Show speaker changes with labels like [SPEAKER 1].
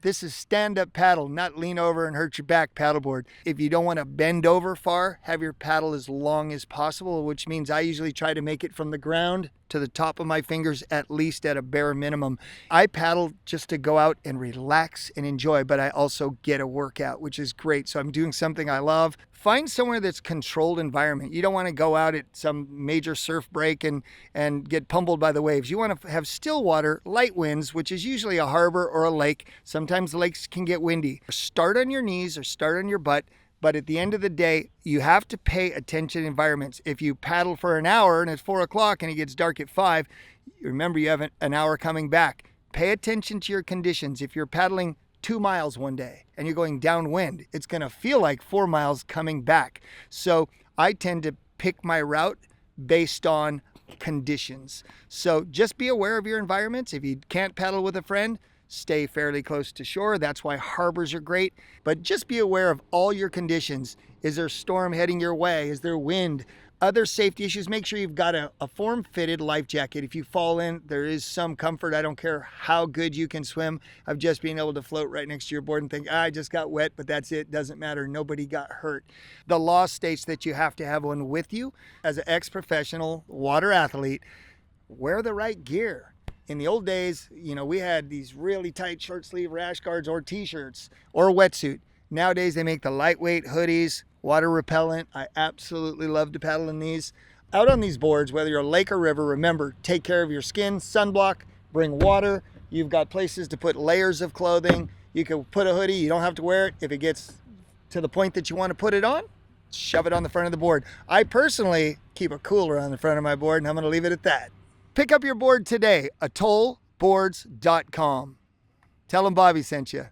[SPEAKER 1] This is stand up paddle, not lean over and hurt your back paddleboard. If you don't want to bend over far, have your paddle as long as possible, which means I usually try to make it from the ground to the top of my fingers, at least at a bare minimum. I paddle just to go out and relax and enjoy, but I also get a workout, which is great. So I'm doing something I love. Find somewhere that's controlled environment. You don't want to go out at some major surf break and get pummeled by the waves. You want to have still water, light winds, which is usually a harbor or a lake. Sometimes the lakes can get windy. Start on your knees or start on your butt. But at the end of the day, you have to pay attention to environments. If you paddle for an hour and it's 4 o'clock and it gets dark at 5, remember you have an hour coming back. Pay attention to your conditions. If you're paddling 2 miles one day and you're going downwind, it's going to feel like 4 miles coming back. So I tend to pick my route based on conditions. So just be aware of your environments. If you can't paddle with a friend, stay fairly close to shore. That's why harbors are great. But just be aware of all your conditions. Is there a storm heading your way? Is there wind? Other safety issues, make sure you've got a form-fitted life jacket. If you fall in, there is some comfort. I don't care how good you can swim, of just being able to float right next to your board and think, I just got wet, but that's it. Doesn't matter. Nobody got hurt. The law states that you have to have one with you. As an ex-professional water athlete, wear the right gear. In the old days, we had these really tight short sleeve rash guards or t-shirts or a wetsuit. Nowadays, they make the lightweight hoodies, water repellent. I absolutely love to paddle in these. Out on these boards, whether you're a lake or river, remember, take care of your skin, sunblock, bring water. You've got places to put layers of clothing. You can put a hoodie, you don't have to wear it. If it gets to the point that you want to put it on, shove it on the front of the board. I personally keep a cooler on the front of my board, and I'm going to leave it at that. Pick up your board today, atollboards.com. Tell them Bobby sent you.